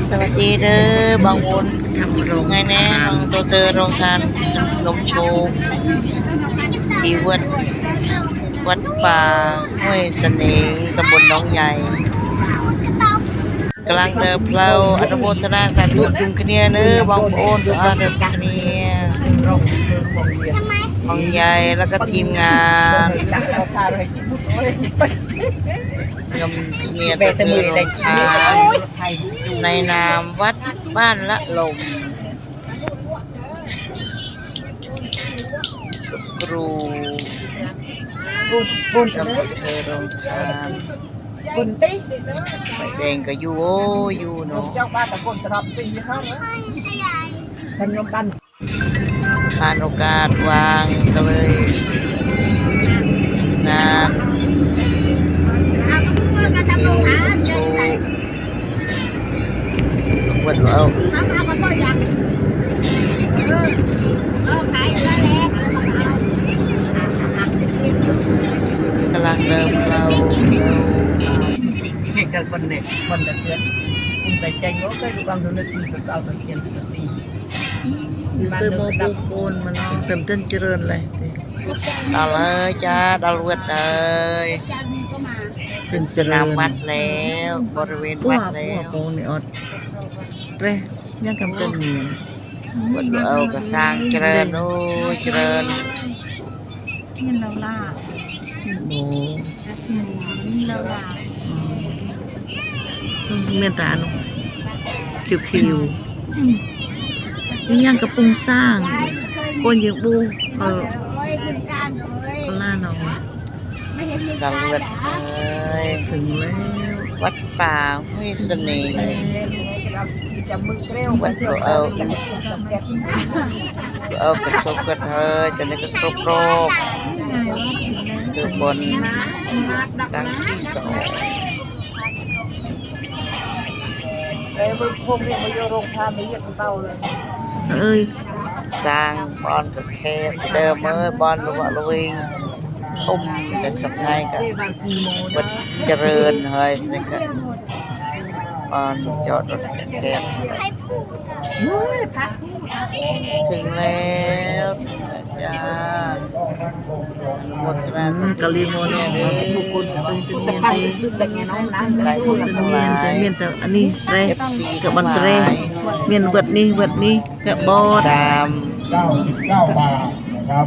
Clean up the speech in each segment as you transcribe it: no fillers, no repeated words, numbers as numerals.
สวัสดีเด้อบางวนทำโรงไงแน่น้องตัวเจอโรงทานนมโชว์ที่วัดป่าห้วยเสน่ห์ตำบลหนองใหญ่กำลังเดินเพลาอนุโมทนาสาธุจุ่มคะเนียเด้อบางโอนตัวเดินคะเนียของใหญ่แล้วก็ทีมงานยมเมียตะเทือนโรงทานในนามวัดบ้านละลมครูจำตะเทือนโรงทานไฟแดงก็อยู่โอ้อยู่เนาะผ่านโอกาสวางก็เลยงานที่โชว์วัดเอากำลังเดิมเรานี่คือคนเด็กคนตะเกียบคุณไปแจ้งว่าก็ดูความรู้นึกที่เราตะเกียบตะตีคือโมบุกปูนมันเติมเต้นเจริญเลยเอาเลยจ้าดาวเวทเลยถึงสนามวัดแล้วบริเวณวัดแล้วโอ้นี่อดเร่ยังกำลังเนียนวัดเอาก็สร้างเจริญโอ้เจริญเงินเราล่าโอ้นี่เราล่าเมียนตาเนาะคิวยังกระปุงสร้างคนยังบูก็ล่าเนาะดาวเวทเลยถึงแล้ววัดป่าห้วยเสน่ห์วัดเอาอีกเอากระสบกระเทยจะได้กระครบคือบนครั้งที่สองพวกนี้มาโยโรงทานไม่เยอะเต่าเลยเอ้ยสร้างบอนกับแคบเดิมบอนระวะระวิงทุ่มแต่สักไงกันวัดเจริญเฮ้ยสิกะบอนจอดรถแคบถึงแล้วจ้าหมดทนาสักะลีโมเนียนี่บุคคลเป็นเมียนตีสายบุญทั้งหลายเมียนแต่อันนี้เร่กับบันเตรเมียนวัดนี้กับบอดตาม99 บาทนะครับ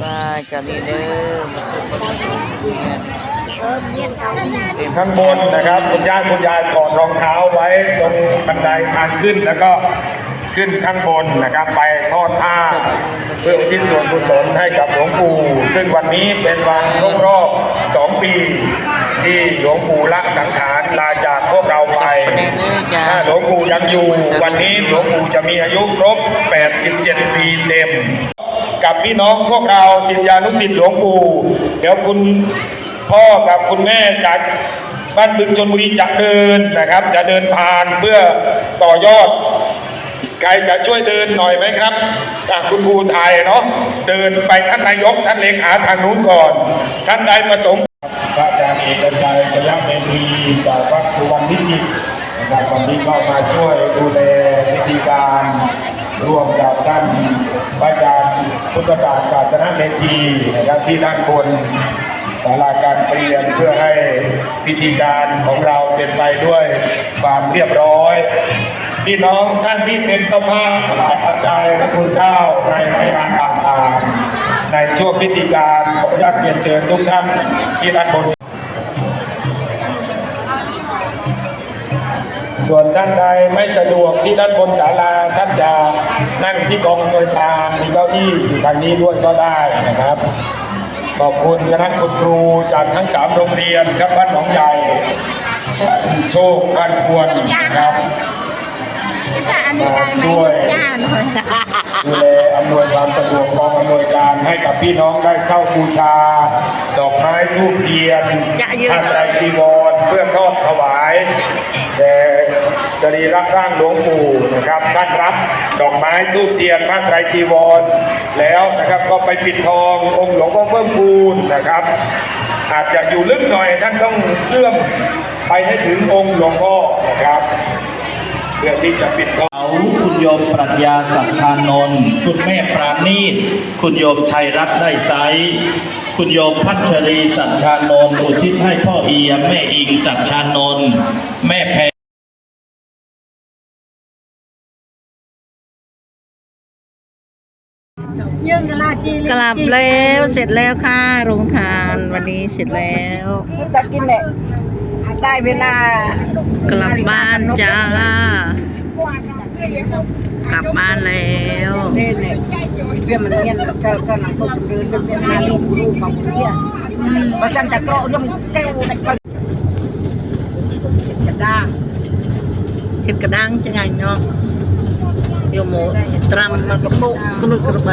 ป้ากันนี่เด้อมาชมบริเวณข้างบนนะครับคุณยายถอดรองเท้าไว้ตรงบันไดทางขึ้นแล้วก็ขึ้นข้างบนนะครับไปทอดผ้าเพื่ออุทิศส่วนกุศลให้กับหลวงปู่ซึ่งวันนี้เป็นวันครบรอบ2 ปีที่หลวงปู่ละสังขารลาจากพวกเราไปถ้าหลวงปู่ยังอยู่วันนี้หลวงปู่จะมีอายุครบ87 ปีเต็มกับพี่น้องพวกเราศิษยานุศิษย์หลวงปู่เดี๋ยวคุณพ่อกับคุณแม่จากบ้านบึงชลบุรีจะเดินนะครับจะเดินผ่านเพื่อต่อยอดใครจะช่วยเดินหน่อยไหมครับคุณครูไทยเนาะเดินไปท่านนายกท่านเลขาทางนู้นก่อนท่านใดประสงค์พระอาจารย์เอกชัยชยเมธีจากวัดสุวรรณวิจิตรนะครับวันนี้ก็มาช่วยดูแลพิธีการร่วมกับท่านพระอาจารย์พุทธศาสนเมธีนะครับที่ด้านบนศาลาการเปลี่ยนเพื่อให้พิธีการของเราเป็นไปด้วยความเรียบร้อยพี่น้องท่านที่เป็นเจ้าภาพหลายปัจจัยพระคุณเจ้าในงานต่างๆในช่วงพิธีการขออนุญาตเรียนเชิญทุกท่านที่ด้านบนส่วนท่านใดไม่สะดวกที่ด้านบนศาลาท่านจะนั่งที่กองอำนวยการมีเก้าอี้อยู่ทางนี้ด้วยก็ได้นะครับขอบคุณคณะครูจากทั้ง3 โรงเรียนครับบ้านหนองใหญ่โชคบ้านควรนะครับช่วยดูแลอำนวยความสะดวกกองอำนวยการให้กับพี่น้องได้เช่าบูชาดอกไม้ธูปเทียนผ้าไตรจีวรเพื่อทอดถวายแด่สรีระร่างหลวงปู่นะครับท่านรับดอกไม้ธูปเทียนผ้าไตรจีวรแล้วนะครับก็ไปปิดทององค์หลวงพ่อเพิ่มพูนนะครับอาจจะอยู่ลึกหน่อยท่านต้องเอื้อมไปให้ถึงองค์หลวงพ่อนะครับ ที่จะปิดทอง เขาคุณโยมปรัชญาสัจชานนท์คุณแม่ปราณีตคุณโยมชัยรัตน์ได้ไซส์คุณโยมพัชรีสัจชานนท์อุทิศให้พ่อเอียมแม่อิงสัจชานนท์แม่แพร กลับแล้วเสร็จแล้วค่ะโรงทานวันนี้เสร็จแล้ว จะกินแหละได้เวลาก ลับบ้านจ้า กลับบ้านแล้ว เนี่ยเรื่องมันเงี้ยก็หนังพวกเดินเป็นนาลีรูปของเงี้ยเพราะฉันจะโกรธเรื่องแก้วในกระด้าง เห็ดกระด้างจะไงเนาะโยโมตรำมันกระโปงกระลุกกระใบ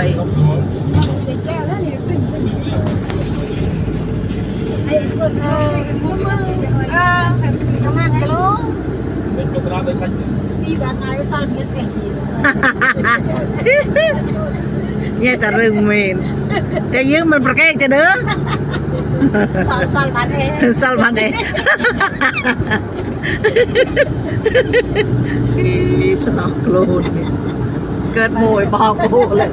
เนี่ยแต่เรื่องเมนจะยืมมันประแก้จะเด้อสลพันเองสนอกโลนเกิดโมยบอกกูเลย